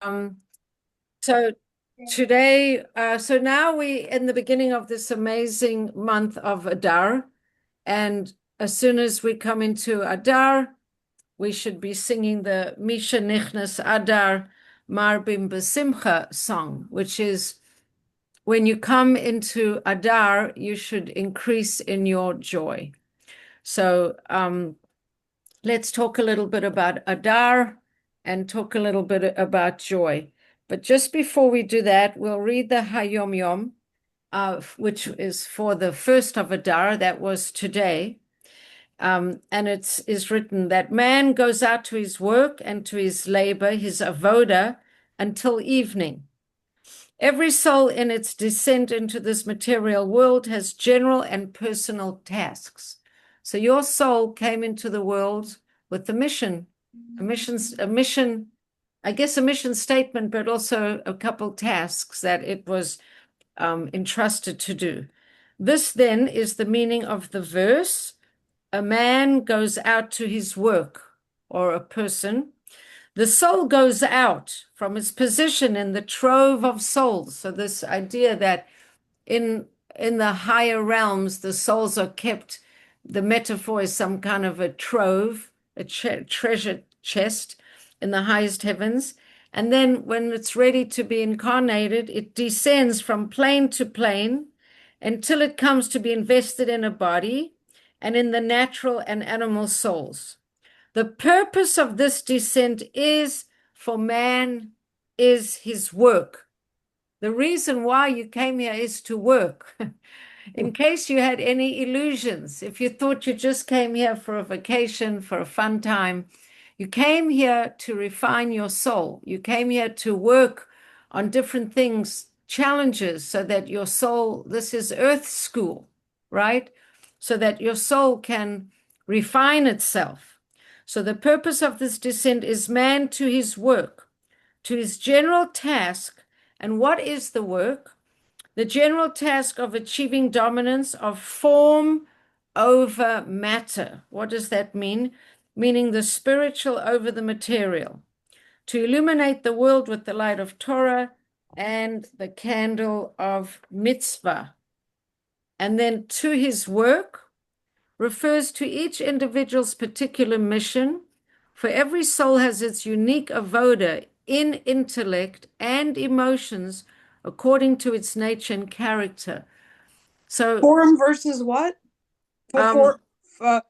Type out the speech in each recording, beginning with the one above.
Um, so today, so now we in the beginning of this amazing month of Adar, and as soon as we come into Adar, we should be singing the Misha Nichnas Adar Marbim Besimcha song, which is when you come into Adar, you should increase in your joy. So let's talk a little bit about Adar and talk a little bit about joy. But just before we do that, we'll read the Hayom Yom, which is for the first of Adar, that was today. And it is written that man goes out to his work and to his labor, his avoda, until evening. Every soul in its descent into this material world has general and personal tasks. So your soul came into the world with a mission, I guess a mission statement, but also a couple tasks that it was entrusted to do. This then is the meaning of the verse. A man goes out to his work, or a person. The soul goes out from its position in the trove of souls. So this idea that in in the higher realms, the souls are kept. The metaphor is some kind of a trove, a treasure chest in the highest heavens. And then when it's ready to be incarnated, it descends from plane to plane until it comes to be invested in a body and in the natural and animal souls. The purpose of this descent is for man is his work. The reason why you came here is to work. In case you had any illusions, if you thought you just came here for a vacation, for a fun time, you came here to refine your soul. You came here to work on different things, challenges, so that your soul, this is earth school, right? So that your soul can refine itself. So the purpose of this descent is man to his work, to his general task. And what is the work? The general task of achieving dominance of form over matter. What does that mean? Meaning the spiritual over the material. To illuminate the world with the light of Torah and the candle of mitzvah. And then to his work refers to each individual's particular mission, for every soul has its unique avoda in intellect and emotions according to its nature and character. So, Forum versus what? um, For, uh,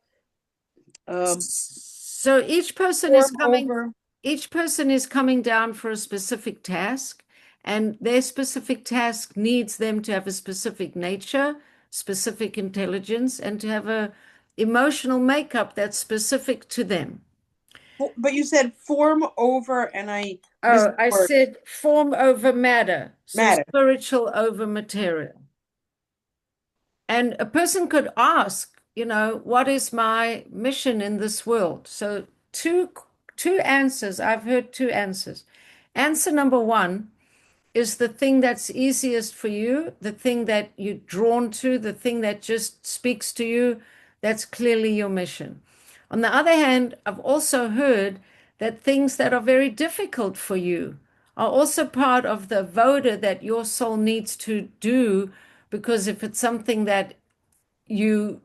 um, so forum over. each person is coming down for a specific task, and their specific task needs them to have a specific nature, specific intelligence, and to have a emotional makeup that's specific to them. But you said form over, and I missed Oh, the I word said form over matter, so matter. spiritual over material. And a person could ask, what is my mission in this world? So two answers. I've heard two answers. Answer number one is the thing that's easiest for you, the thing that you're drawn to, the thing that just speaks to you. That's clearly your mission. On the other hand, I've also heard that things that are very difficult for you are also part of the voda that your soul needs to do, because if it's something that you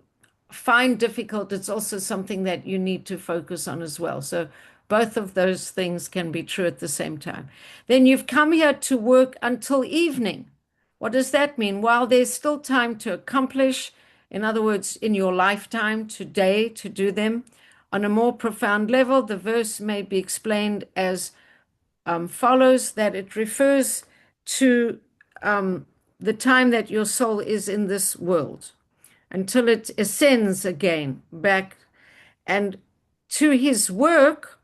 find difficult, it's also something that you need to focus on as well. So both of those things can be true at the same time. Then you've come here to work until evening. What does that mean? While there's still time to accomplish, in other words, in your lifetime today to do them on a more profound level, the verse may be explained as follows, that it refers to the time that your soul is in this world until it ascends again back. And to his work,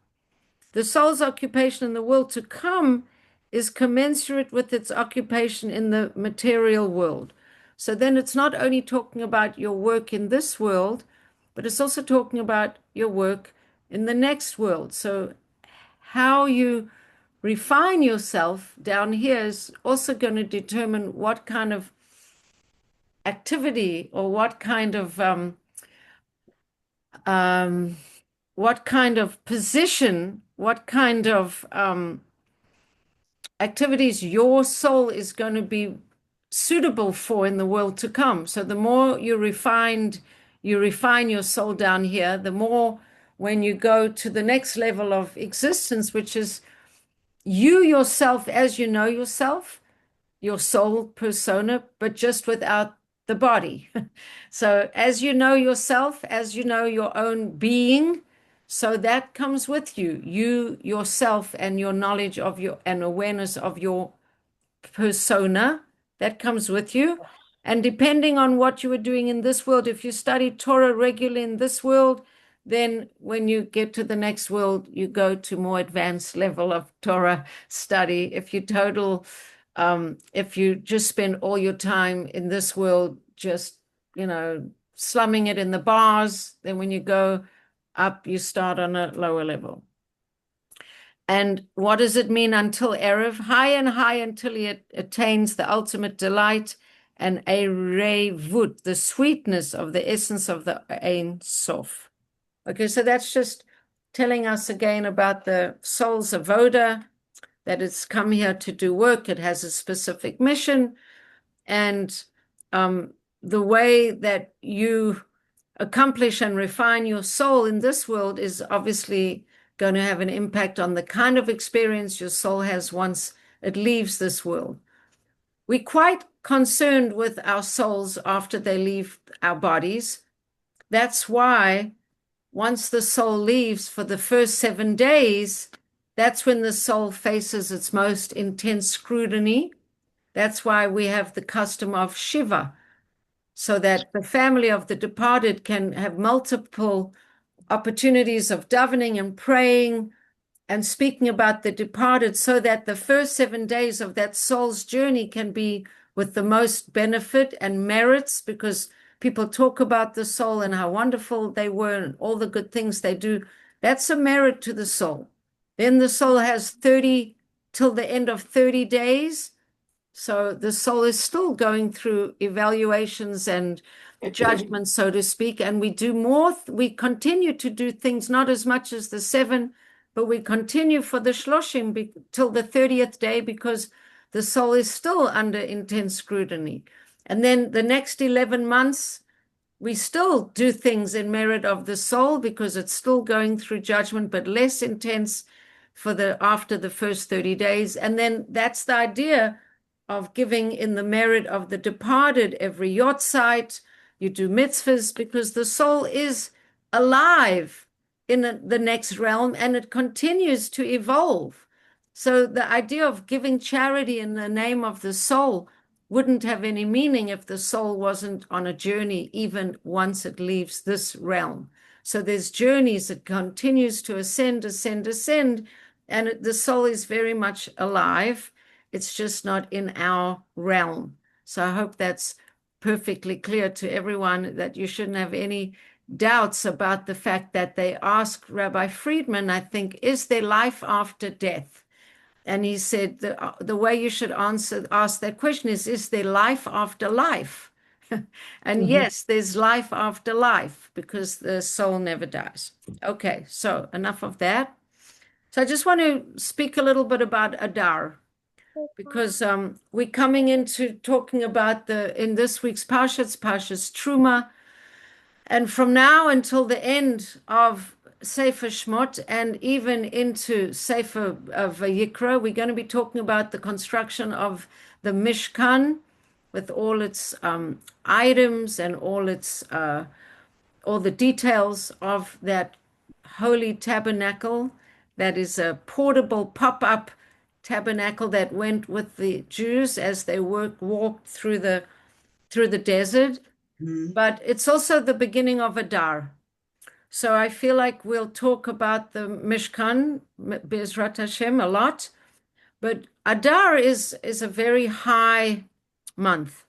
the soul's occupation in the world to come is commensurate with its occupation in the material world. So then it's not only talking about your work in this world, but it's also talking about your work in the next world. So how you refine yourself down here is also going to determine what kind of activity or um, what kind of position, what kind of activities your soul is going to be suitable for in the world to come. So the more you refine your soul down here, the more when you go to the next level of existence, which is you yourself as you know yourself, your soul persona, but just without the body. So as you know yourself, as you know your own being, so that comes with you, you yourself and your knowledge of your and awareness of your persona that comes with you. And depending on what you are doing in this world, if you study Torah regularly in this world, then when you get to the next world, you go to more advanced level of Torah study. If you just spend all your time in this world, just, slumming it in the bars, then when you go up, you start on a lower level. And what does it mean until Erev? High and high until he attains the ultimate delight and Erevut, the sweetness of the essence of the Ein Sof. Okay, so that's just telling us again about the soul's avoda, that it's come here to do work. It has a specific mission. And the way that you accomplish and refine your soul in this world is obviously going to have an impact on the kind of experience your soul has once it leaves this world. We're quite concerned with our souls after they leave our bodies. That's why once the soul leaves for the first 7 days, that's when the soul faces its most intense scrutiny. That's why we have the custom of Shiva, so that the family of the departed can have multiple opportunities of davening and praying and speaking about the departed, so that the first 7 days of that soul's journey can be with the most benefit and merits, because people talk about the soul and how wonderful they were and all the good things they do. That's a merit to the soul. Then the soul has 30 till the end of 30 days. So the soul is still going through evaluations and judgments, so to speak. And we do more, we continue to do things, not as much as the 7, but we continue for the shloshim till the 30th day, because the soul is still under intense scrutiny. And then the next 11 months, we still do things in merit of the soul because it's still going through judgment, but less intense after the first 30 days. And then that's the idea of giving in the merit of the departed every yortzeit. You do mitzvahs because the soul is alive in the next realm and it continues to evolve. So the idea of giving charity in the name of the soul wouldn't have any meaning if the soul wasn't on a journey, even once it leaves this realm. So there's journeys, it continues to ascend, ascend, ascend, and the soul is very much alive. It's just not in our realm. So I hope that's perfectly clear to everyone, that you shouldn't have any doubts about the fact that they asked Rabbi Friedman, I think, is there life after death? And he said the way you should ask that question is there life after life? And yes, there's life after life because the soul never dies. Okay, so enough of that. So I just want to speak a little bit about Adar, because we're coming into talking about in this week's Parsha, it's Parshas Truma, and from now until the end of Sefer Shmot and even into Sefer Vayikra, we're going to be talking about the construction of the Mishkan with all its items and all the details of that holy tabernacle that is a portable pop-up tabernacle that went with the Jews as they walked through the desert. But it's also the beginning of Adar. So I feel like we'll talk about the Mishkan, Bezrat Hashem, a lot. But Adar is a very high month.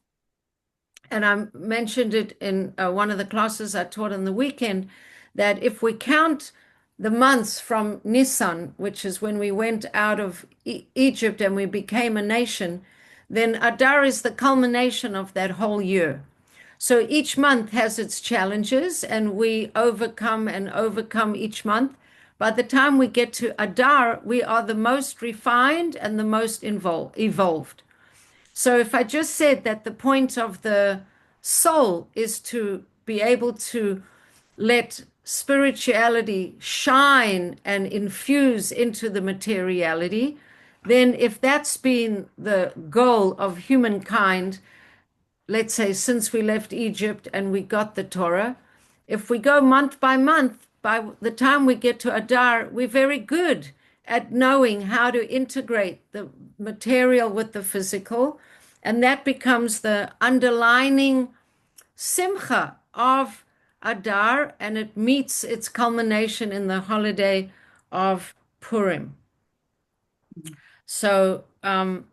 And I mentioned it in one of the classes I taught on the weekend, that if we count the months from Nisan, which is when we went out of Egypt and we became a nation, then Adar is the culmination of that whole year. So each month has its challenges and we overcome each month. By the time we get to Adar, we are the most refined and the most evolved. So if I just said that the point of the soul is to be able to let spirituality shine and infuse into the materiality, then if that's been the goal of humankind, let's say since we left Egypt and we got the Torah, if we go month by month, by the time we get to Adar, we're very good at knowing how to integrate the material with the physical. And that becomes the underlining simcha of Adar, and it meets its culmination in the holiday of Purim. So, and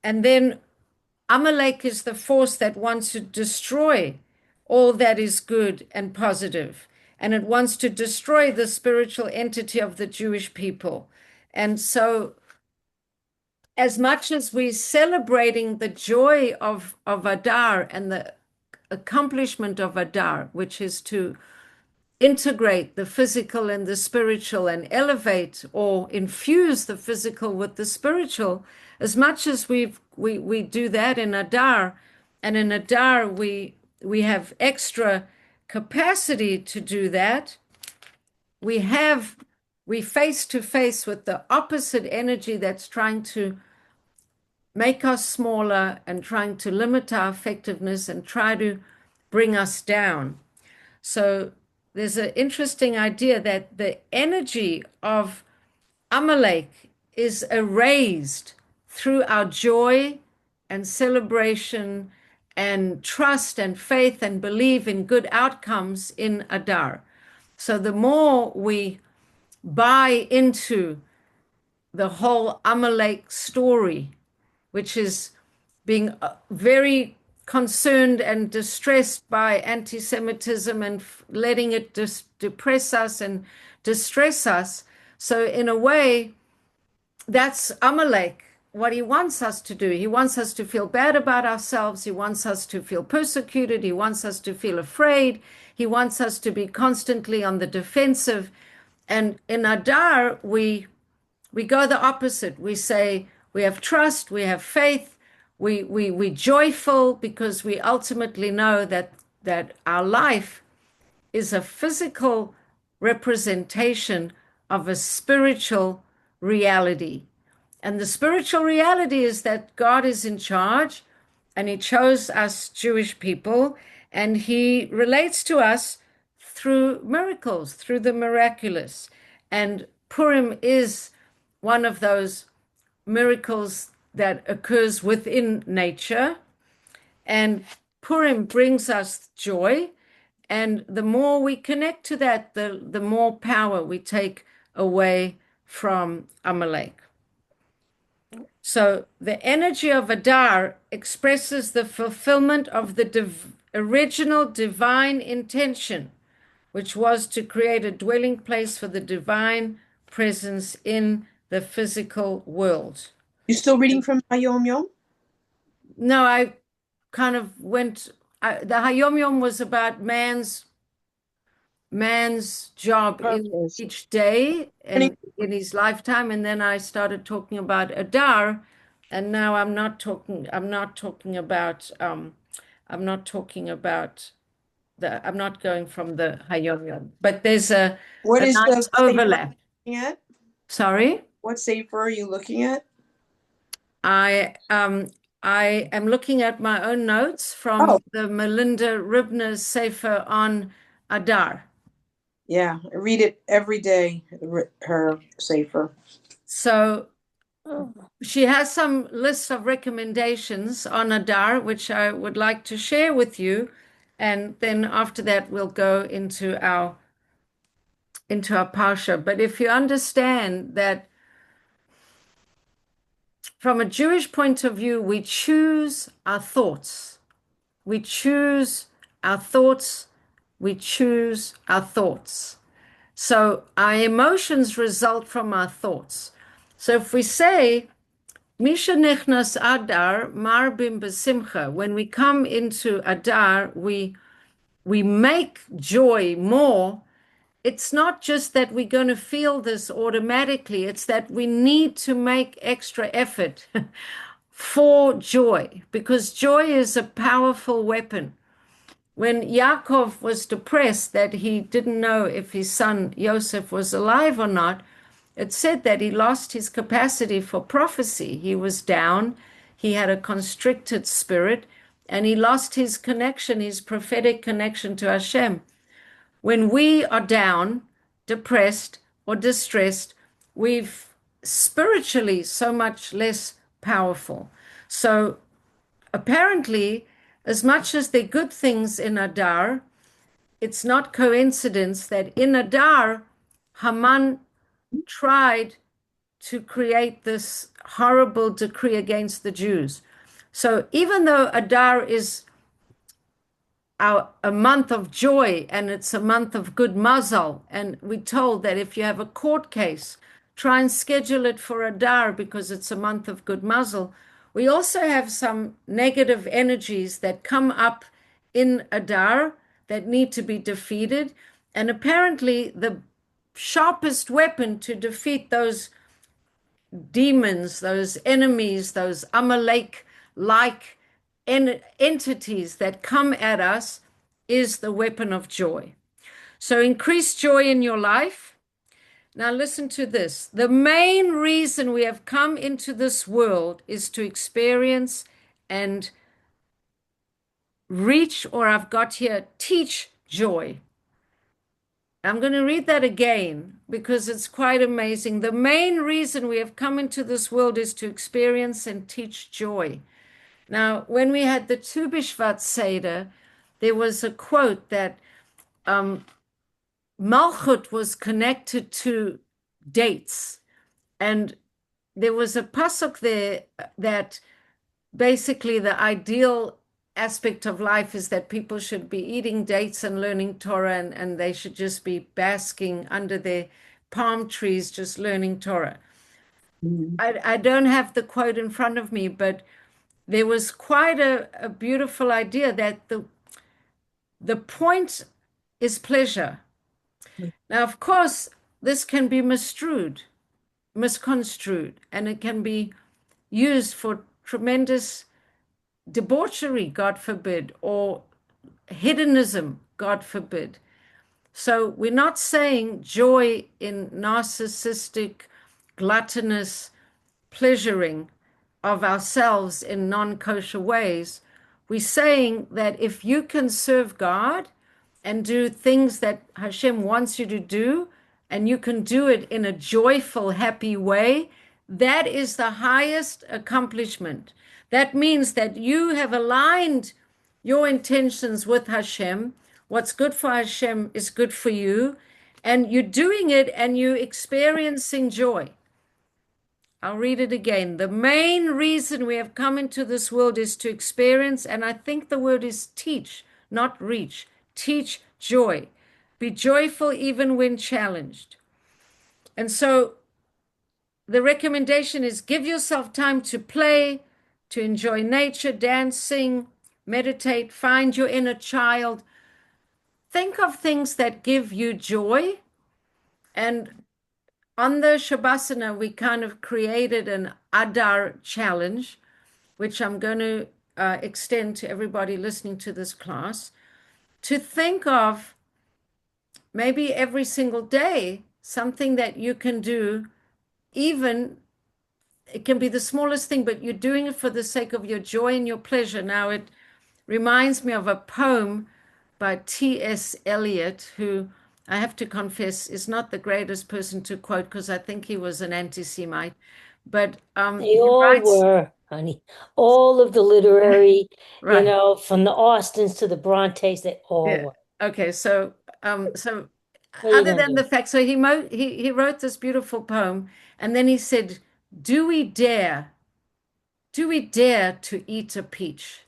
then Amalek is the force that wants to destroy all that is good and positive, and it wants to destroy the spiritual entity of the Jewish people. And so, as much as we're celebrating the joy of Adar and the accomplishment of Adar, which is to integrate the physical and the spiritual and elevate or infuse the physical with the spiritual, as much as we do that in Adar, and in Adar we have extra capacity to do that. We face to face with the opposite energy that's trying to make us smaller and trying to limit our effectiveness and try to bring us down. So there's an interesting idea that the energy of Amalek is erased through our joy and celebration and trust and faith and believe in good outcomes in Adar. So the more we buy into the whole Amalek story, which is being very concerned and distressed by anti-Semitism and letting it depress us and distress us. So in a way, that's Amalek, what he wants us to do. He wants us to feel bad about ourselves. He wants us to feel persecuted. He wants us to feel afraid. He wants us to be constantly on the defensive. And in Adar, we go the opposite. We say we have trust, we have faith, we joyful because we ultimately know that our life is a physical representation of a spiritual reality. And the spiritual reality is that God is in charge and he chose us Jewish people and he relates to us through miracles, through the miraculous. And Purim is one of those miracles that occurs within nature. And Purim brings us joy. And the more we connect to that, the more power we take away from Amalek. So the energy of Adar expresses the fulfillment of the original divine intention, which was to create a dwelling place for the divine presence in the physical world. You still reading from Hayom Yom? No, I kind of went, the Hayom Yom was about man's job in Purpose. each day Any- and in his lifetime, and then I started talking about Adar, and now I'm not talking about I'm not going from the Hayom Yom, but there's What a is nice the sefer overlap. you're looking at? Sorry? What sefer are you looking at? I am looking at my own notes Oh, from the Melinda Ribner's Sefer on Adar. yeah, I read it every day. Her sefer. So she has some list of recommendations on Adar, which I would like to share with you. And then after that, we'll go into our parsha. But if you understand that from a Jewish point of view, we choose our thoughts. We choose our thoughts. We choose our thoughts. So our emotions result from our thoughts. So if we say, Misha nechnas Adar marbim besimcha, when we come into Adar, we make joy more it's not just that we're going to feel this automatically, it's that we need to make extra effort for joy, because joy is a powerful weapon. When Yaakov was depressed that he didn't know if his son Joseph was alive or not, it said that he lost his capacity for prophecy. He was down, he had a constricted spirit, and he lost his connection, his prophetic connection to Hashem. When we are down, depressed, or distressed, we've spiritually so much less powerful. So apparently, as much as there are good things in Adar, it's not coincidence that in Adar, Haman tried to create this horrible decree against the Jews. So even though Adar is a month of joy and it's a month of good mazal, and we're told that if you have a court case, try and schedule it for Adar because it's a month of good mazal. We also have some negative energies that come up in Adar that need to be defeated. And apparently, the sharpest weapon to defeat those demons, those enemies, those Amalek like entities that come at us is the weapon of joy. So increase joy in your life. Now, listen to this. The main reason we have come into this world is to experience and reach, or I've got here, teach joy. I'm going to read that again because it's quite amazing. The main reason we have come into this world is to experience and teach joy. Now, when we had the Tu B'Shvat Seder, there was a quote that Malchut was connected to dates. And there was a pasuk there that basically the ideal aspect of life is that people should be eating dates and learning Torah, and they should just be basking under their palm trees, just learning Torah. Mhm. I don't have the quote in front of me, but there was quite a beautiful idea that the point is pleasure. Now, of course, this can be misconstrued, and it can be used for tremendous debauchery, God forbid, or hedonism, God forbid. So we're not saying joy in narcissistic, gluttonous pleasuring of ourselves in non-kosher ways. We're saying that if you can serve God and do things that Hashem wants you to do, and you can do it in a joyful, happy way, that is the highest accomplishment. That means that you have aligned your intentions with Hashem. What's good for Hashem is good for you. And you're doing it and you're experiencing joy. I'll read it again. The main reason we have come into this world is to experience, and I think the word is teach, not reach. Teach joy. Be joyful even when challenged. And so the recommendation is give yourself time to play, to enjoy nature, dance, sing, meditate, find your inner child. Think of things that give you joy. And on the Shavasana, we kind of created an Adar challenge, which I'm going to extend to everybody listening to this class, to think of maybe every single day something that you can do, even it can be the smallest thing, but you're doing it for the sake of your joy and your pleasure. Now, it reminds me of a poem by T.S. Eliot, who I have to confess is not the greatest person to quote because I think he was an anti-Semite. But They he all writes, were, honey. All of the literary, right, from the Austins to the Brontes, they all yeah, were. okay, so What are you other gonna than the do? fact, so he wrote this beautiful poem, and then he said, "Do we dare? Do we dare to eat a peach?"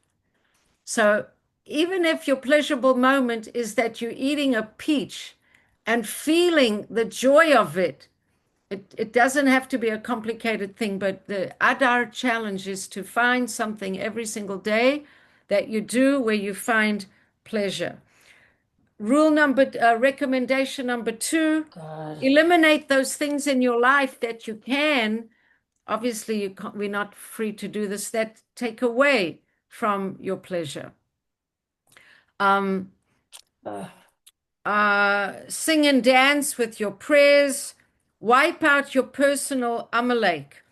So even if your pleasurable moment is that you're eating a peach and feeling the joy of it, it doesn't have to be a complicated thing, but the Adar challenge is to find something every single day that you do where you find pleasure. recommendation number 2, God. eliminate those things in your life that you can. Obviously, you can't, we're not free to do this, that take away from your pleasure. Um, Uh, Sing and dance with your prayers. Wipe out your personal Amalek.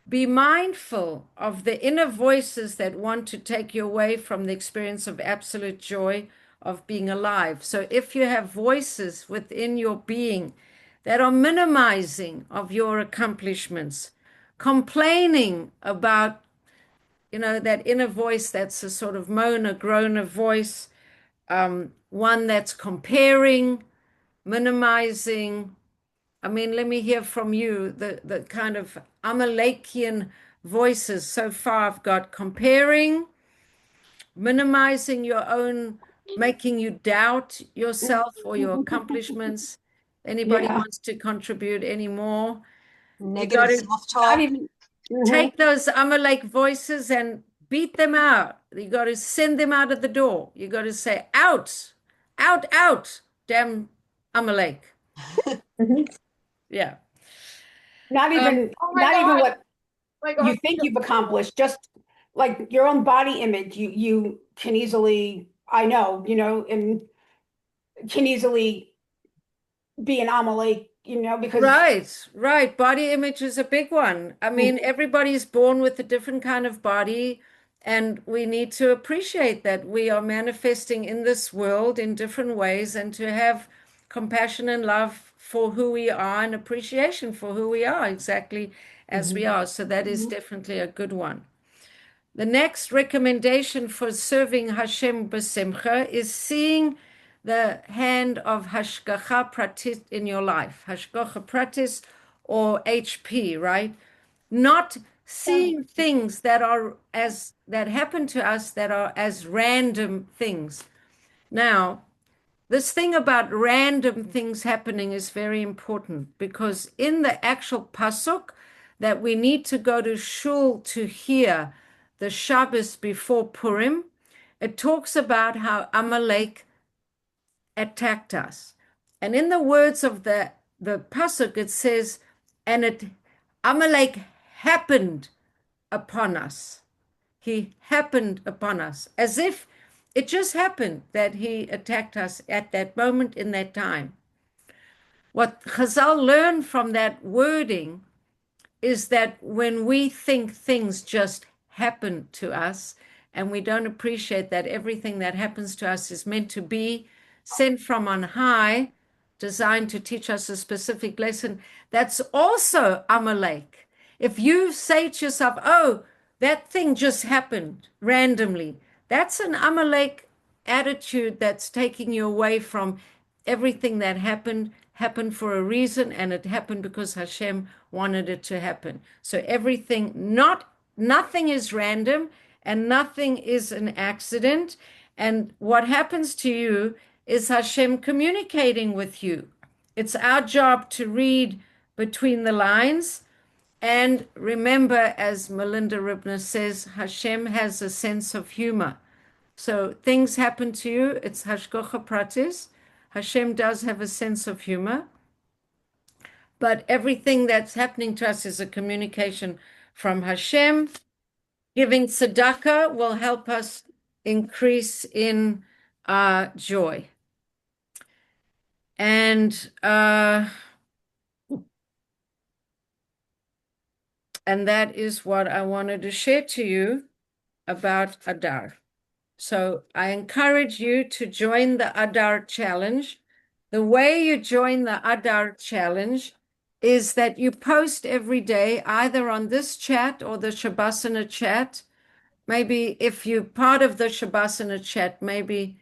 Be mindful of the inner voices that want to take you away from the experience of absolute joy of being alive. So if you have voices within your being that are minimizing of your accomplishments, complaining about, that inner voice that's a sort of moaner, groaner voice, one that's comparing, minimizing. I mean, let me hear from you the kind of Amalekian voices so far. I've got comparing, minimizing your own, making you doubt yourself or your accomplishments. Anybody Yeah, wants to contribute anymore? You got Negative to not self-talk. even. take those Amalek voices and beat them out. You got to send them out of the door. You got to say, out, out, out, damn Amalek. Mhm. Yeah. Not Um, even, Oh my not even God. what My you God. think you've accomplished, just like your own body image, you can easily, I know, and can easily be an Amalek, because Right, right. Body image is a big one. I mean, everybody's born with a different kind of body, and we need to appreciate that we are manifesting in this world in different ways and to have compassion and love for who we are and appreciation for who we are exactly as we are. So that is definitely a good one. The next recommendation for serving Hashem b'simcha is seeing the hand of Hashgacha Pratis in your life, Hashgacha Pratis or HP, right? Not seeing things that happen to us that are as random things. Now, this thing about random things happening is very important because in the actual pasuk that we need to go to shul to hear the Shabbos before Purim, it talks about how Amalek attacked us. And in the words of the pasuk, it says, and it Amalek happened upon us. He happened upon us, as if it just happened that he attacked us at that moment in that time. What Chazal learned from that wording is that when we think things just happen to us and we don't appreciate that everything that happens to us is meant to be sent from on high, designed to teach us a specific lesson, that's also Amalek. If you say to yourself, oh, that thing just happened randomly, that's an Amalek attitude that's taking you away from everything that happened for a reason, and it happened because Hashem wanted it to happen. So nothing is random and nothing is an accident. And what happens to you is Hashem communicating with you. It's our job to read between the lines. And remember, as Melinda Ribner says, Hashem has a sense of humor. So things happen to you, it's hashgacha pratis. Hashem does have a sense of humor, but everything that's happening to us is a communication from Hashem. Giving tzedakah will help us increase in joy. And that is what I wanted to share to you about Adar. So I encourage you to join the Adar Challenge. The way you join the Adar Challenge is that you post every day, either on this chat or the Shabasana chat. Maybe if you're part of the Shabasana chat, maybe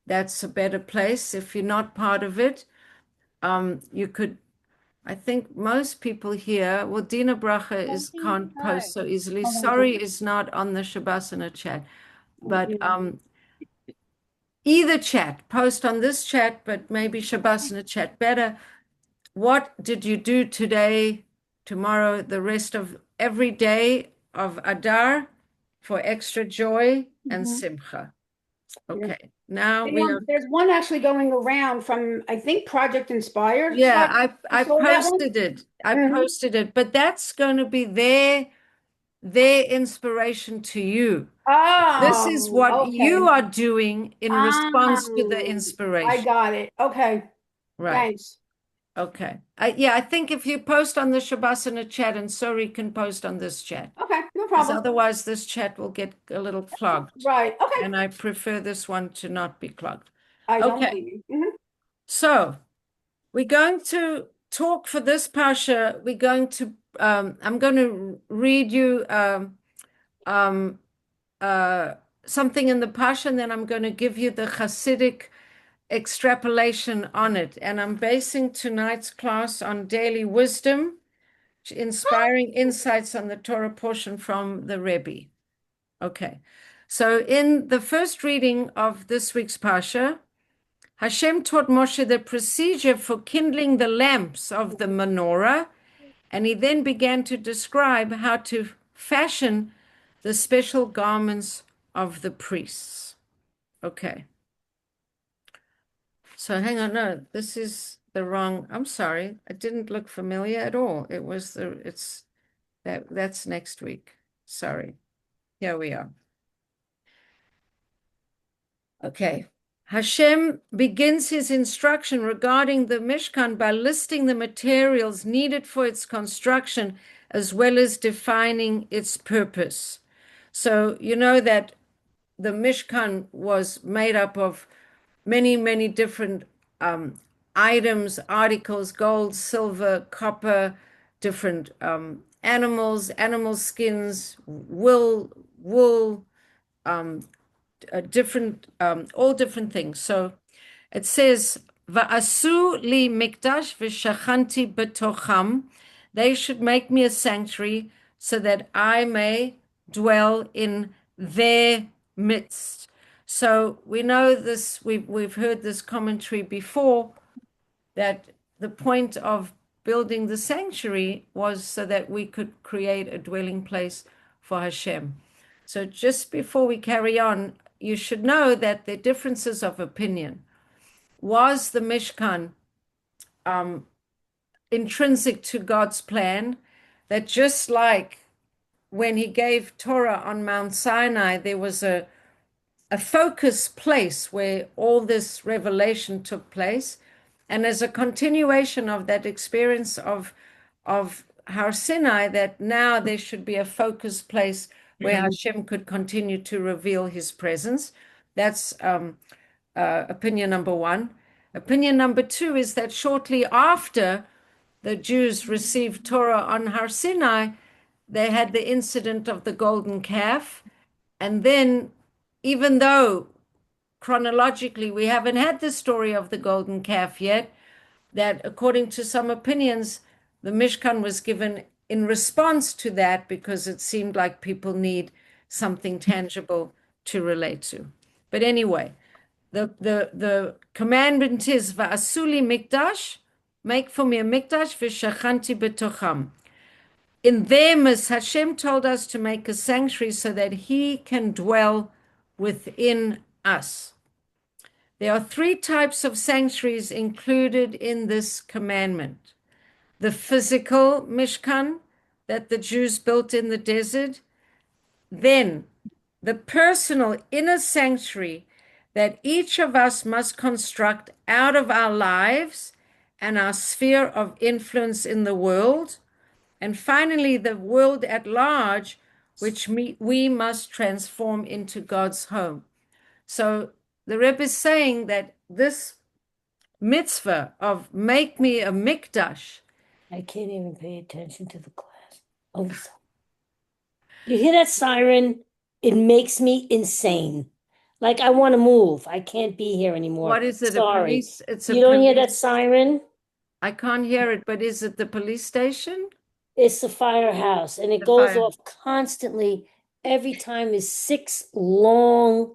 that's a better place. If you're not part of it, you could. I think most people here, well, Dina Bracha can't post so easily. Sorry, is not on the Shabasana chat, but either chat, post on this chat, but maybe Shabasana chat better. What did you do today, tomorrow, the rest of every day of Adar for extra joy and simcha? Okay. Now You we know, are. there's one actually going around from, I think, Project Inspire Yeah, site. I You saw that one? posted it. I Mhm. posted it, but that's going to be their inspiration to you. This is Oh, what you okay. are doing in response to the I inspiration. got it. Okay. Right. Thanks. Okay. Yeah, I think if you post on the Shavasana chat and Sori can post on this chat, Okay, no because problem. otherwise this chat will get a little clogged. Right. Okay. And I prefer this one to not be clogged. I don't Okay. blame you. So we're going to talk for this Pasha. I'm going to read you um, uh, something in the Pasha, and then I'm going to give you the Hasidic extrapolation on it. And I'm basing tonight's class on daily wisdom, inspiring insights on the Torah portion from the Rebbe. Okay. So in the first reading of this week's Pasha, Hashem taught Moshe the procedure for kindling the lamps of the menorah, and he then began to describe how to fashion the special garments of the priests. Okay. So hang on, no, this is the wrong, I'm sorry. It didn't look familiar at all. That's next week. Sorry. Here we are. Okay. Hashem begins his instruction regarding the Mishkan by listing the materials needed for its construction as well as defining its purpose. So you know that the Mishkan was made up of many, many different items, articles, gold, silver, copper, different animals, animal skins, wool, different, all different things. So it says, "Va'asu li mikdash v'shachanti betocham." They should make me a sanctuary so that I may dwell in their midst. So we know this. We've heard this commentary before, that the point of building the sanctuary was so that we could create a dwelling place for Hashem. So just before we carry on, you should know that the differences of opinion. Was the Mishkan intrinsic to God's plan? That just like when he gave Torah on Mount Sinai, there was a focus place where all this revelation took place. And as a continuation of that experience of Har Sinai, that now there should be a focus place where Hashem could continue to reveal his presence. That's opinion number one. Opinion number two is that shortly after the Jews received Torah on Har Sinai, they had the incident of the golden calf. And then, even though chronologically we haven't had the story of the golden calf yet, that according to some opinions, the Mishkan was given in response to that because it seemed like people need something tangible to relate to. But anyway, the commandment is va'asuli mikdash, make for me a mikdash v'shachanti betocham. In them, as Hashem told us to make a sanctuary so that he can dwell within us. There are three types of sanctuaries included in this commandment. The physical Mishkan that the Jews built in the desert, then the personal inner sanctuary that each of us must construct out of our lives and our sphere of influence in the world, and finally the world at large, which we must transform into God's home. So the Rebbe is saying that this mitzvah of make me a mikdash. I can't even pay attention to the class. Oh, you hear that siren? It makes me insane. Like I want to move. I can't be here anymore. What is it? A Sorry. police? It's a You don't hear that police. siren? I can't hear it, but is it the police station? It's the firehouse, and it The goes fire. off constantly. Every time is 6 long,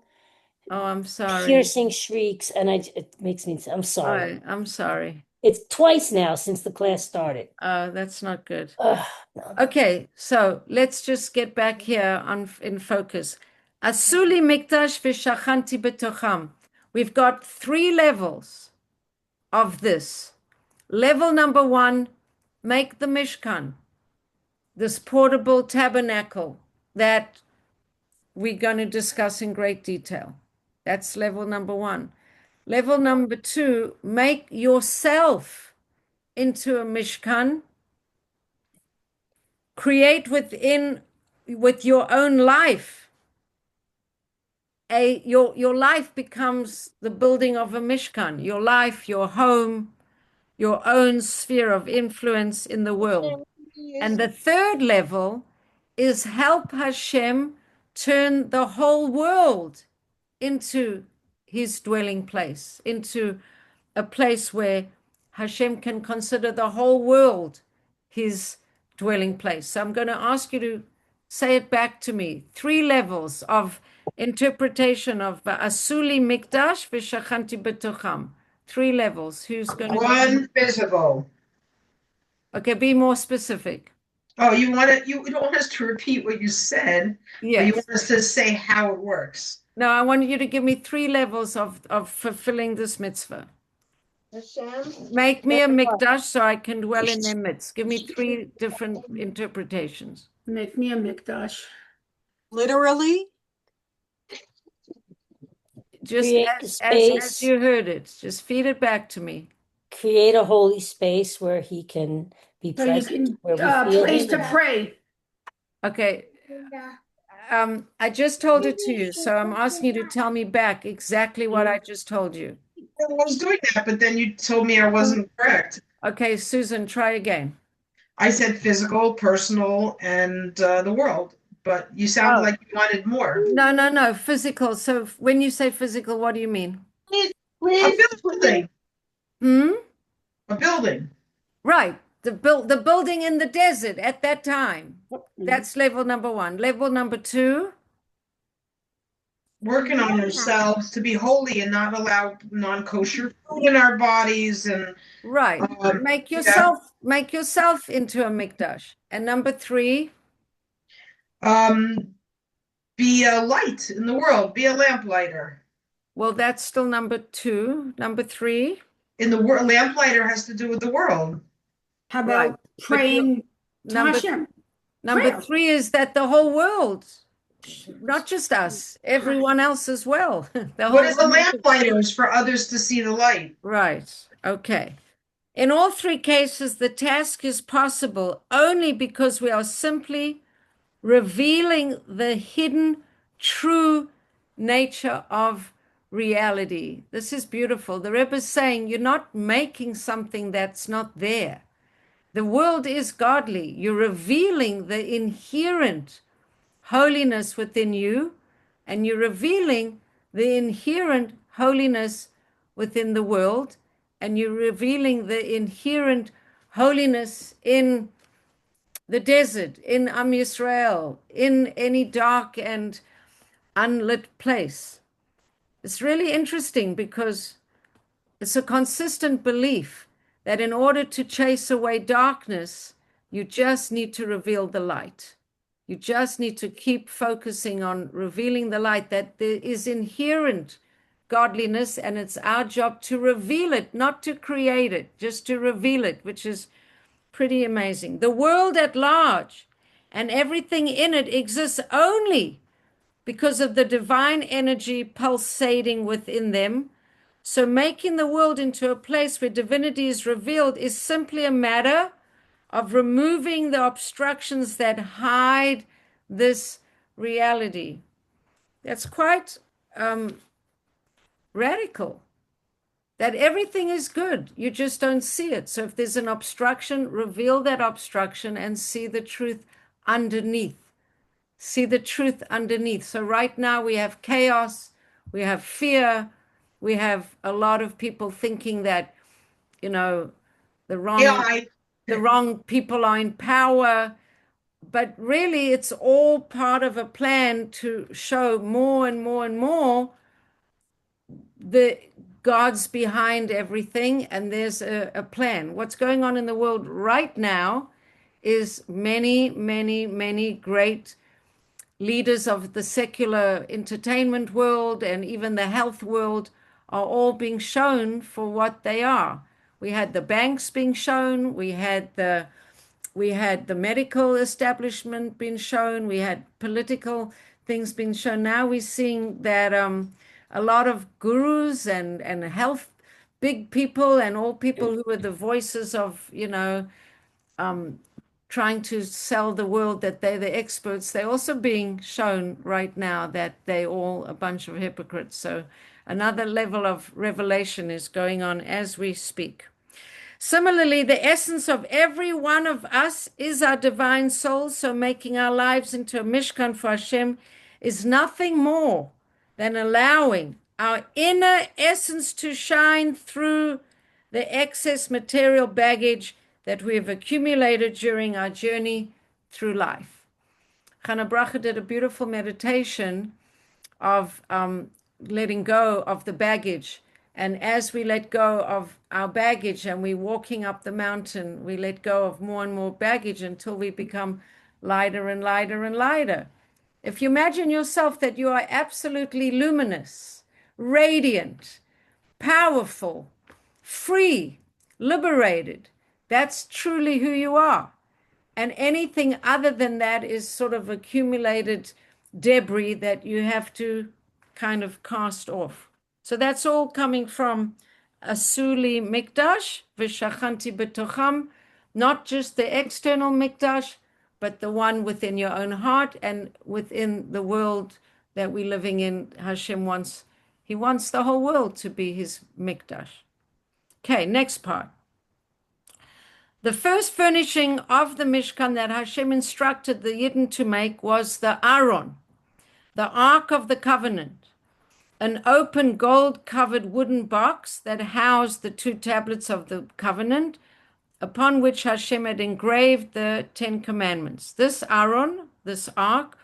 Oh, I'm sorry. piercing shrieks, and it makes me. I'm sorry. Right, I'm sorry. It's twice now since the class started. That's not good. Ugh, no. Okay, so let's just get back here in focus. Asuli mikdash v'shachanti betocham. We've got three levels of this. Level number one, make the Mishkan, this portable tabernacle that we're going to discuss in great detail. That's level number one. Level number two, make yourself into a Mishkan. Create with your own life. Your life becomes the building of a Mishkan. Your life, your home, your own sphere of influence in the world. And the third level is help Hashem turn the whole world into his dwelling place, into a place where Hashem can consider the whole world his dwelling place. So I'm going to ask you to say it back to me. Three levels of interpretation of Asuli Mikdash v'Shachanti B'Tocham. Three levels. Who's going to One physical. Okay, be more specific. Oh, you don't want us to repeat what you said, but you Yes. want us to say how it works. No, I want you to give me three levels of fulfilling this mitzvah. Make me a mikdash so I can dwell in their midst. Give me three different interpretations. Make me a mikdash. Literally, Just Create the as space. you heard it, just feed it back to me. Create a holy space where he can be So you present, where we can, feel place him. to pray. Okay. I just told it to you, so I'm asking you to tell me back exactly what I just told you. I was doing that, but then you told me I wasn't correct. Okay, Susan, try again. I said physical, personal, and the world, but you sounded like you wanted more. No, physical. So when you say physical, what do you mean? A building. Hmm? A building. Right. The building in the desert at that time. That's level number one. Level number two. Working on ourselves to be holy and not allow non-kosher food in our bodies and Right. Make yourself into a mikdash. And number three. be a light in the world, be a lamplighter. Well, that's still number two. Number three. In the world, lamplighter has to do with the world. How Right. about praying to Hashem? Number Prayer. three is that the whole world, not just us, everyone else as well. The What is a whole world. lamplighter? Is for others to see the light. Right. Okay. In all three cases, the task is possible only because we are simply revealing the hidden, true nature of reality. This is beautiful. The Rebbe is saying you're not making something that's not there. The world is godly. You're revealing the inherent holiness within you, and you're revealing the inherent holiness within the world, and you're revealing the inherent holiness in the desert, in Am Yisrael, in any dark and unlit place. It's really interesting because it's a consistent belief that in order to chase away darkness, you just need to reveal the light. You just need to keep focusing on revealing the light, that there is inherent godliness, and it's our job to reveal it, not to create it, just to reveal it, which is pretty amazing. The world at large and everything in it exists only because of the divine energy pulsating within them. So making the world into a place where divinity is revealed is simply a matter of removing the obstructions that hide this reality. That's quite radical. That everything is good, you just don't see it. So if there's an obstruction, reveal that obstruction and see the truth underneath. See the truth underneath. So right now we have chaos, we have fear, we have a lot of people thinking that, the wrong people are in power. But really, it's all part of a plan to show more and more and more the God's behind everything, and there's a plan. What's going on in the world right now is many, many, many great leaders of the secular entertainment world and even the health world are all being shown for what they are. We had the banks being shown, we had the medical establishment being shown, we had political things being shown. Now we're seeing that a lot of gurus and health big people and all people who are the voices of, trying to sell the world that they're the experts, they're also being shown right now that they're all a bunch of hypocrites. So another level of revelation is going on as we speak. Similarly, the essence of every one of us is our divine soul. So making our lives into a Mishkan for Hashem is nothing more than allowing our inner essence to shine through the excess material baggage that we have accumulated during our journey through life. Chana Bracha did a beautiful meditation of letting go of the baggage. And as we let go of our baggage and we're walking up the mountain, we let go of more and more baggage until we become lighter and lighter and lighter. If you imagine yourself that you are absolutely luminous, radiant, powerful, free, liberated, that's truly who you are. And anything other than that is sort of accumulated debris that you have to kind of cast off. So that's all coming from Asuli Mikdash, V'shachanti betocham, not just the external Mikdash, but the one within your own heart and within the world that we're living in. Hashem wants, he wants the whole world to be his Mikdash. Okay, next part. The first furnishing of the Mishkan that Hashem instructed the Yidden to make was the Aron, the Ark of the Covenant, an open gold-covered wooden box that housed the 2 tablets of the covenant, upon which Hashem had engraved the 10 commandments. This Aron, this ark,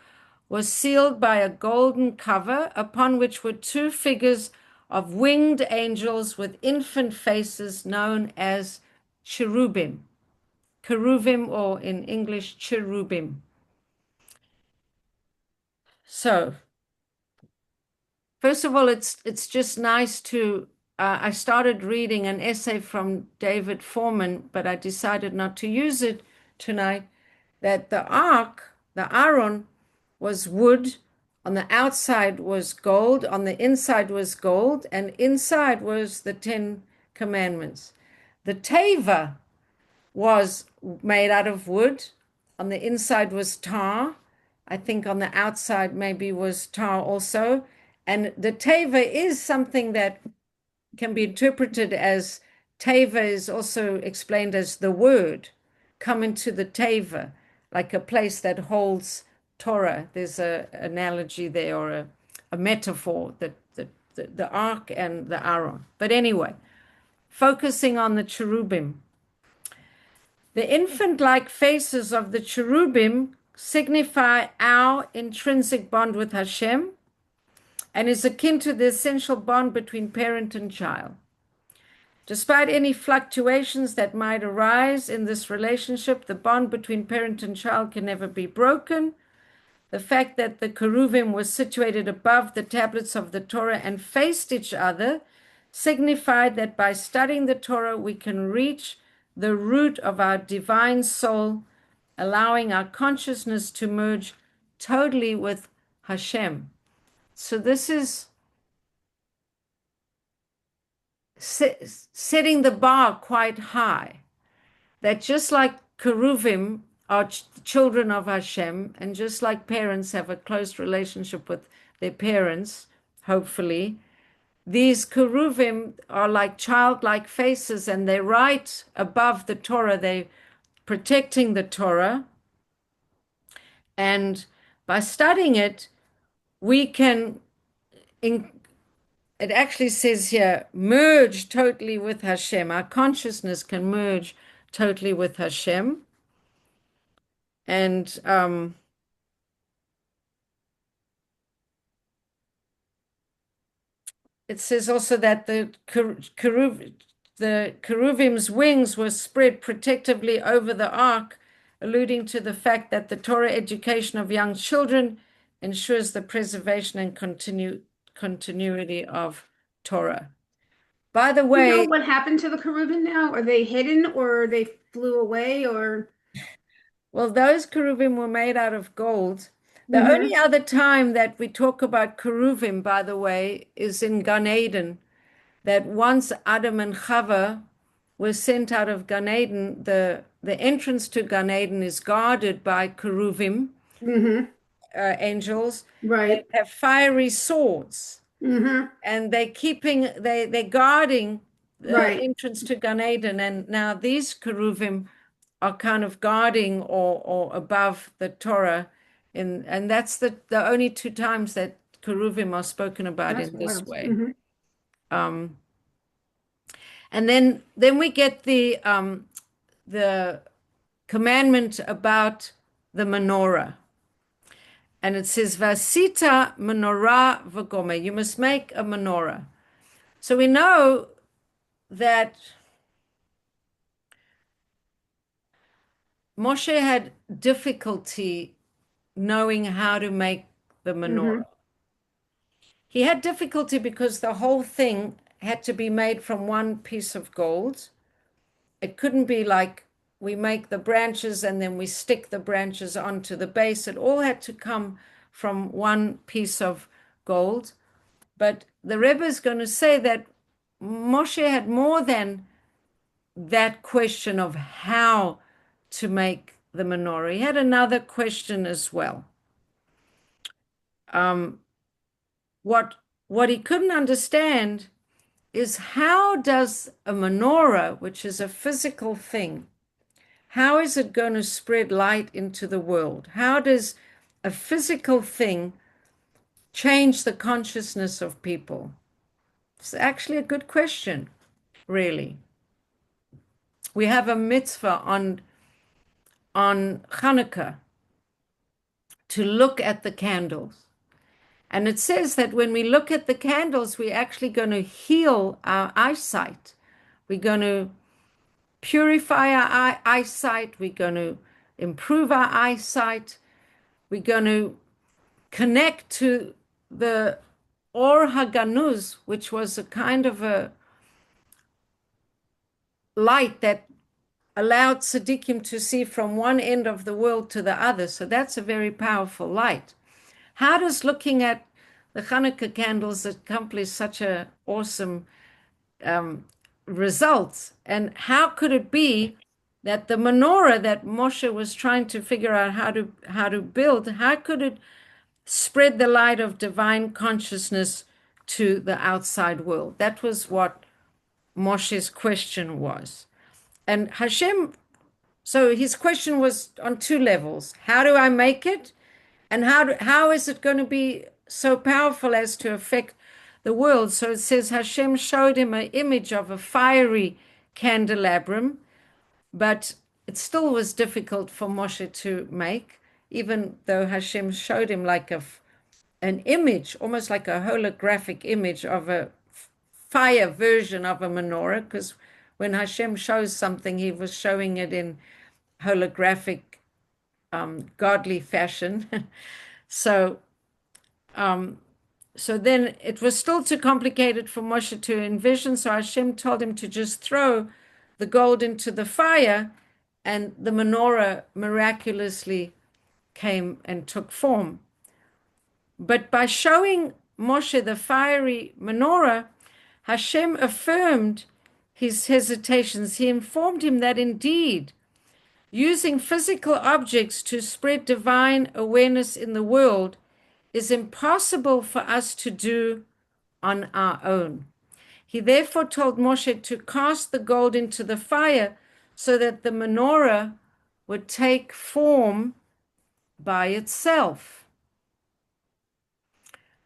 was sealed by a golden cover, upon which were 2 figures of winged angels with infant faces known as cherubim. Cheruvim, or in English, cherubim. So, first of all, it's just nice to, I started reading an essay from David Foreman, but I decided not to use it tonight, that the ark, the Aron, was wood, on the outside was gold, on the inside was gold, and inside was the 10 commandments. The teva was made out of wood. On the inside was tar. I think on the outside maybe was tar also. And the teva is something that can be interpreted as, teva is also explained as the word. Come into the teva, like a place that holds Torah. There's an analogy there, or a metaphor, that the ark and the Aron. But anyway, focusing on the cherubim. The infant-like faces of the cherubim signify our intrinsic bond with Hashem and is akin to the essential bond between parent and child. Despite any fluctuations that might arise in this relationship, the bond between parent and child can never be broken. The fact that the cherubim were situated above the tablets of the Torah and faced each other signified that by studying the Torah, we can reach the root of our divine soul, allowing our consciousness to merge totally with Hashem. So this is setting the bar quite high, that just like cherubim are children of Hashem, and just like parents have a close relationship with their parents, hopefully, these cherubim are like childlike faces, and they're right above the Torah. They're protecting the Torah. And by studying it, we can, it actually says here, merge totally with Hashem. Our consciousness can merge totally with Hashem. And it says also that the cherubim's wings were spread protectively over the ark, alluding to the fact that the Torah education of young children ensures the preservation and continuity of Torah. By the You know way, what happened to the Kerubim now? Are they hidden or they flew away or? well, those Keruvim were made out of gold. The only Mm-hmm. other time that we talk about Keruvim, by the way, is in Gan Eden, that once Adam and Chava were sent out of Gan Eden, the entrance to Gan Eden is guarded by Keruvim, Mm-hmm. angels that Right. have fiery swords, Mm-hmm. and they're guarding the Right. entrance to Gan Eden. And now these Keruvim are kind of guarding or above the Torah, and that's the only two times that Keruvim are spoken about That's in this wild. way. Mm-hmm. Um, and then we get the commandment about the menorah. And it says, Vasita menorah v'gomer. You must make a menorah. So we know that Moshe had difficulty knowing how to make the Mm-hmm. menorah. He had difficulty because the whole thing had to be made from one piece of gold. It couldn't be like we make the branches and then we stick the branches onto the base. It all had to come from one piece of gold. But the Rebbe is going to say that Moshe had more than that question of how to make the menorah. He had another question as well. Um, what he couldn't understand is how does a menorah, which is a physical thing, how is it going to spread light into the world? How does a physical thing change the consciousness of people? It's actually a good question, really. We have a mitzvah on Hanukkah to look at the candles. And it says that when we look at the candles, we're actually going to heal our eyesight. We're going to purify our eyesight. We're going to improve our eyesight. We're going to connect to the Or Haganuz, which was a kind of a light that allowed Tzaddikim to see from one end of the world to the other. So that's a very powerful light. How does looking at the Hanukkah candles accomplish such a awesome results? And how could it be that the menorah that Moshe was trying to figure out how to build, how could it spread the light of divine consciousness to the outside world? That was what Moshe's question was. And Hashem, so his question was on two levels. How do I make it? And how is it going to be so powerful as to affect the world? So it says Hashem showed him an image of a fiery candelabrum, but it still was difficult for Moshe to make, even though Hashem showed him like an image, almost like a holographic image of a fire version of a menorah, because when Hashem shows something, he was showing it in holographic, godly fashion. So, so then it was still too complicated for Moshe to envision. So Hashem told him to just throw the gold into the fire, and the menorah miraculously came and took form. But by showing Moshe the fiery menorah, Hashem affirmed his hesitations. He informed him that indeed, using physical objects to spread divine awareness in the world is impossible for us to do on our own. He therefore told Moshe to cast the gold into the fire so that the menorah would take form by itself.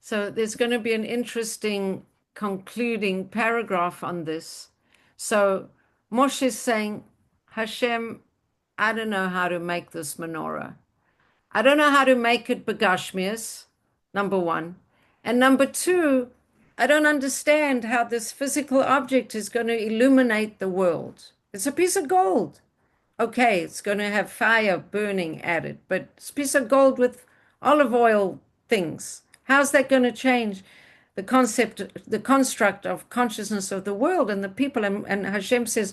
So there's going to be an interesting concluding paragraph on this. So Moshe is saying, Hashem, I don't know how to make this menorah. I don't know how to make it begashmias, number one. And number two, I don't understand how this physical object is going to illuminate the world. It's a piece of gold. Okay, it's going to have fire burning at it, but it's a piece of gold with olive oil things. How's that going to change the concept, the construct of consciousness of the world and the people? And Hashem says,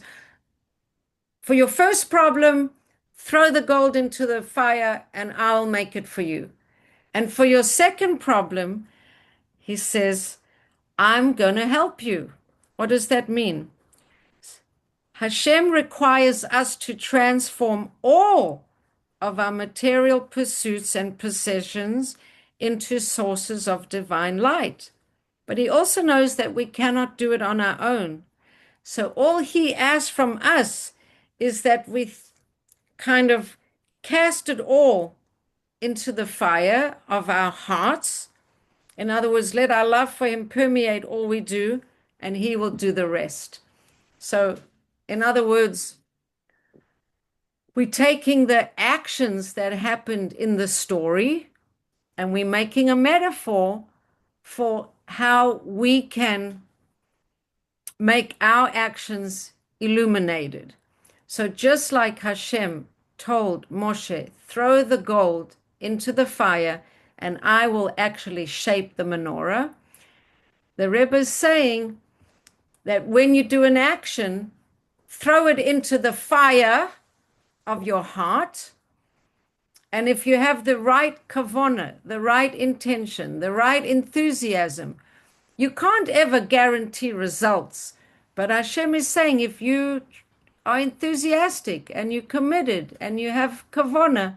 for your first problem, throw the gold into the fire and I'll make it for you. And for your second problem, he says, I'm going to help you. What does that mean? Hashem requires us to transform all of our material pursuits and possessions into sources of divine light. But he also knows that we cannot do it on our own. So all he asks from us is that we kind of cast it all into the fire of our hearts. In other words, let our love for him permeate all we do, and he will do the rest. So, in other words, we're taking the actions that happened in the story and we're making a metaphor for how we can make our actions illuminated. So just like Hashem told Moshe, throw the gold into the fire and I will actually shape the menorah, the Rebbe is saying that when you do an action, throw it into the fire of your heart. And if you have the right kavanah, the right intention, the right enthusiasm, you can't ever guarantee results. But Hashem is saying if you are enthusiastic and you're committed and you have kavanah,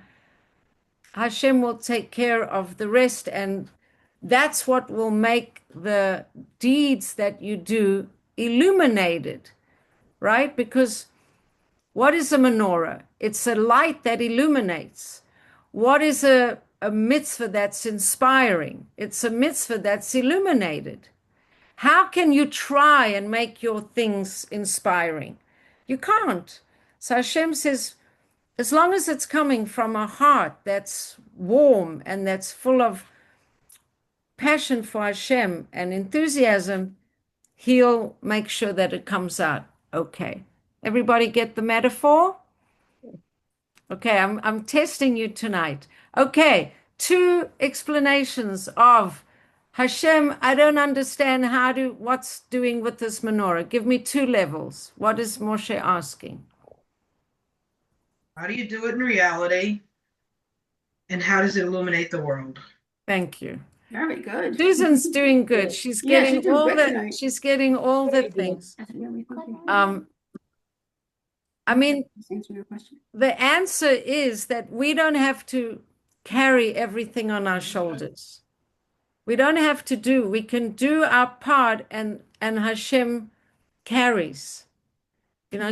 Hashem will take care of the rest. And that's what will make the deeds that you do illuminated, right? Because what is a menorah? It's a light that illuminates. What is a mitzvah that's inspiring? It's a mitzvah that's illuminated. How can you try and make your things inspiring? You can't. So Hashem says, as long as it's coming from a heart that's warm and that's full of passion for Hashem and enthusiasm, he'll make sure that it comes out okay. Everybody get the metaphor? Okay, I'm testing you tonight. Okay, two explanations of Hashem. I don't understand what's doing with this menorah. Give me two levels. What is Moshe asking? How do you do it in reality? And how does it illuminate the world? Thank you. Very good. Susan's doing good. She's Yeah, getting she's doing all good the tonight. she's getting all the things. I mean, Answer your question. the answer is that we don't have to carry everything on our shoulders. We don't have to do. We can do our part, and Hashem carries.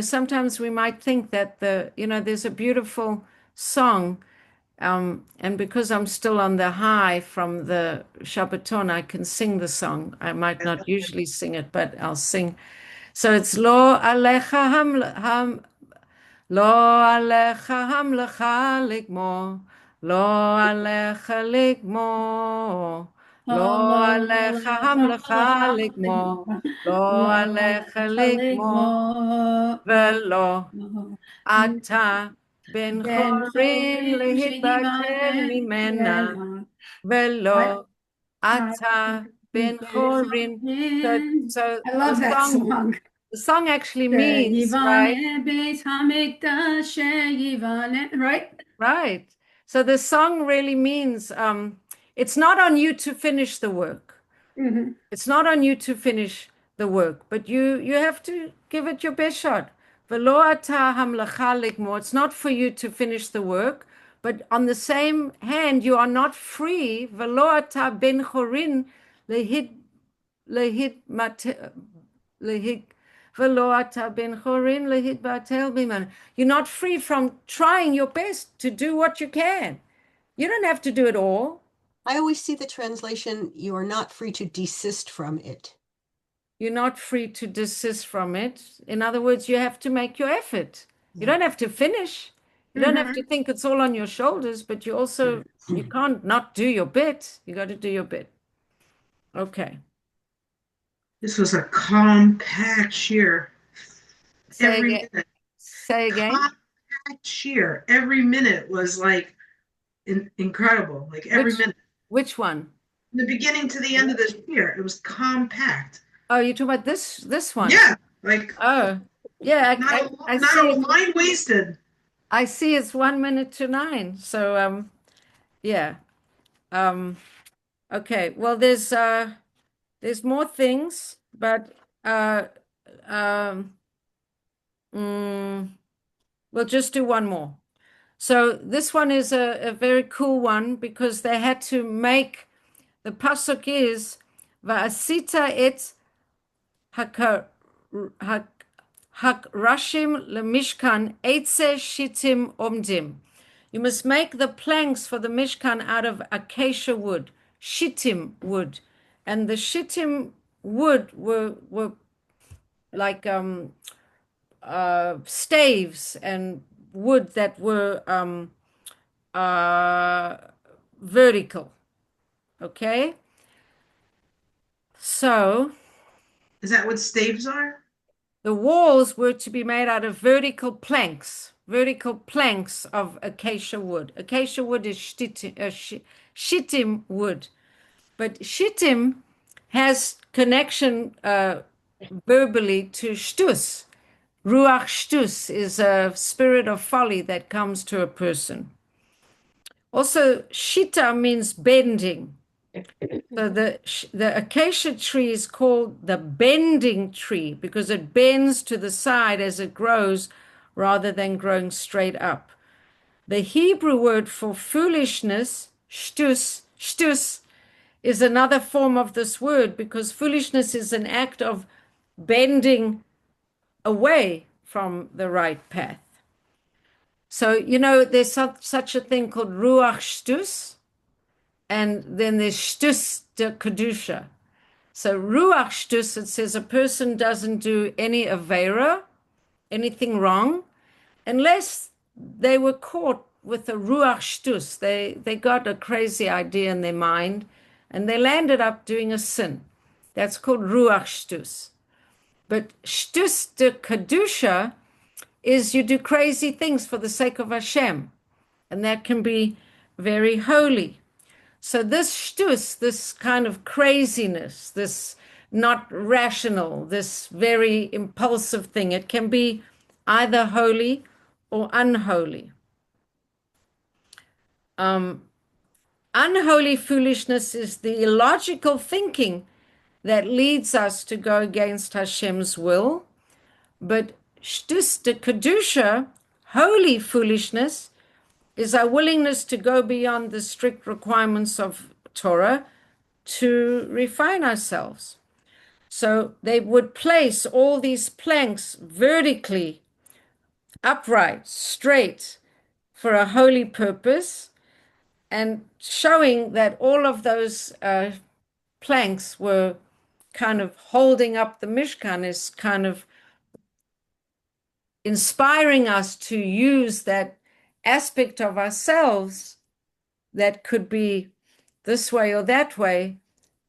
Sometimes we might think that there's a beautiful song, and because I'm still on the high from the Shabbaton, I can sing the song. I might not usually sing it, but I'll sing. So it's Lo Alecha Lo Alecha Hamlecha Ligmo, Lo Alecha Ligmo, Lo Alecha Hamlecha Ligmo, Lo Alecha Ligmo, Velo Ata Ben Chorin Lehitbatel Mimena, Velo Ata Ben Chorin. So I love that song. the song actually means, right? Right? Right. So the song really means it's not on you to finish the work. Mhm. It's not on you to finish the work, but you have to give it your best shot. V'lo ata hamlecha ligmo. It's not for you to finish the work, but on the same hand, you are not free. V'lo ata ben chorin lehid lehid v'lo ata ben chorin lehid batel biman. You're not free from trying your best to do what you can. You don't have to do it all. I always see the translation, you are not free to desist from it. You're not free to desist from it. In other words, you have to make your effort. You don't have to finish. You don't have to think it's all on your shoulders, but you can't not do your bit. You got to do your bit. Okay. This was a compact shear. Every minute. Say again. Compact shear. Every minute was like incredible. Like every minute. Which one? From the beginning to the end of this year. It was compact. Oh, you're talking about this one. Yeah, like Oh, yeah, I not see a it. line wasted. I see it's 1 minute to 9. So yeah. Um okay. Well, there's more things, but uh um mm, we'll just do one more. So this one is a very cool one because they had to make the pasuk is Va'asita et hakar hakrashim lemishkan eitze shitim omdim. You must make the planks for the Mishkan out of acacia wood, shittim wood. And the shittim wood were like staves and wood that were uh, vertical. Okay? So Is that what staves are? the walls were to be made out of vertical planks of acacia wood. Acacia wood is shittim wood. But shittim has connection verbally to shtus. Ruach shtus is a spirit of folly that comes to a person. Also, shita means bending. So the acacia tree is called the bending tree because it bends to the side as it grows rather than growing straight up. The Hebrew word for foolishness, shtus, is another form of this word because foolishness is an act of bending away from the right path. So, there's such a thing called ruach shtus, and then there's shtus de kedusha. So ruach shtus, it says a person doesn't do any avera, anything wrong, unless they were caught with a ruach shtus. They got a crazy idea in their mind, and they landed up doing a sin. That's called ruach shtus. But shtus de kedusha is you do crazy things for the sake of Hashem, and that can be very holy. So this shtus, this kind of craziness, this not rational, this very impulsive thing, it can be either holy or unholy. Unholy foolishness is the illogical thinking that leads us to go against Hashem's will. But shtus de kedusha, holy foolishness, is our willingness to go beyond the strict requirements of Torah to refine ourselves. So they would place all these planks vertically, upright, straight, for a holy purpose, and showing that all of those planks were kind of holding up the Mishkan is kind of inspiring us to use that aspect of ourselves that could be this way or that way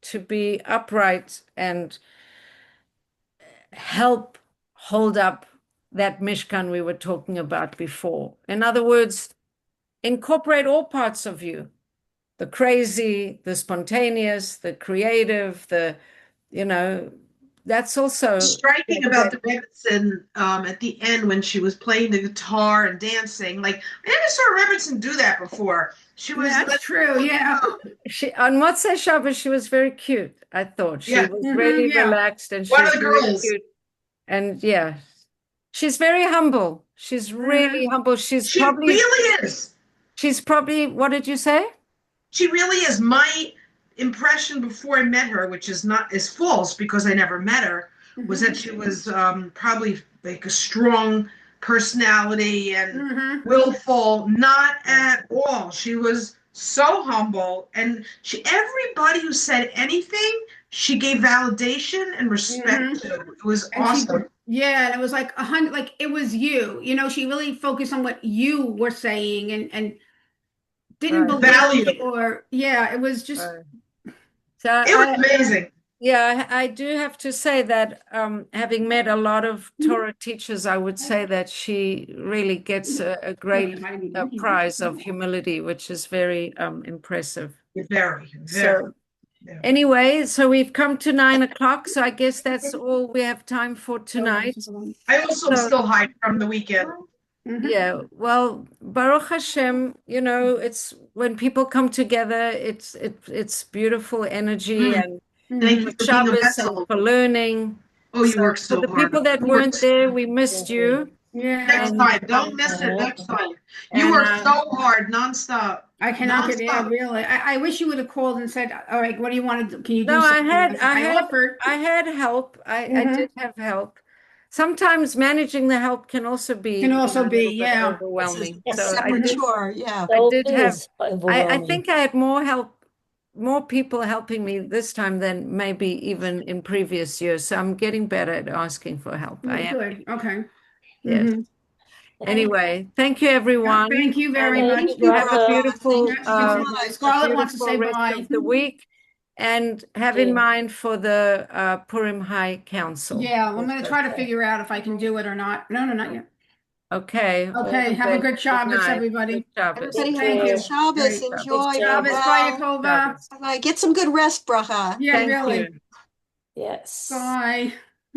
to be upright and help hold up that Mishkan we were talking about before. In other words, incorporate all parts of you, the crazy, the spontaneous, the creative, that's also Striking about the Rebbetzin at the end when she was playing the guitar and dancing. Like I never saw Rebbetzin do that before. She was That's true. Yeah. She on Motzei Shabbos, she was very cute. I thought she Yeah. was really yeah. relaxed and One of she's the very girls. cute. And yeah, she's very humble. She's really humble. She really is. She's probably, what did you say? She really is. My impression before I met her, which is false because I never met her, was that she was probably like a strong personality and willful. Not at all. She was so humble, and everybody who said anything, she gave validation and respect to. It was And awesome. yeah, and it was like 100, like it was you. She really focused on what you were saying and didn't Right. belittle Value. or yeah, it was just So It was amazing. yeah, I do have to say that having met a lot of Torah teachers, I would say that she really gets a great prize of humility, which is very impressive. Very, very, So very. anyway, so we've come to 9 o'clock. So I guess that's all we have time for tonight. I also am So- still high from the weekend. Mhm. Yeah, well, Baruch Hashem, it's when people come together, it's beautiful energy Mm. and Thank Mhm. you for for being a Shabbos and vessel. for learning. Oh, you So work for so the hard. people that You work weren't so- there, we missed you. Yeah, Next And- time, don't miss it. Next time. You And, work so hard, nonstop. I cannot get there, Nonstop. really. I wish you would have called and said, all right, what do you want to do? Can you do No, I something? had offered. I had help. I Mhm. did have help. Sometimes managing the help can also be Can also a be, little bit yeah. overwhelming. A So I separate did chore, yeah. I So did it have is I overwhelming. think I had more help, more people helping me this time than maybe even in previous years. So I'm getting better at asking for help. I am. Good, okay. Yes. Mhm. Anyway, thank you everyone. Thank you very And much. Thank you, have a Bracha. beautiful Thank you so much. Scarlett wants to beautiful say rest bye. of the week. And have in mind for the Purim High Council. Yeah, I'm gonna try to Okay. figure out if I can do it or not. No, not yet. Okay. Okay, have a good Shabbos, night. everybody. Good Shabbos. Everybody have a Thank good you. Shabbos. Great. Enjoy. Good Shabbos, Bye-bye. bye, Yakova. Shabbos. Bye-bye. Get some good rest, Bracha. Yes. Yeah, Thank really. you. Yes. Bye.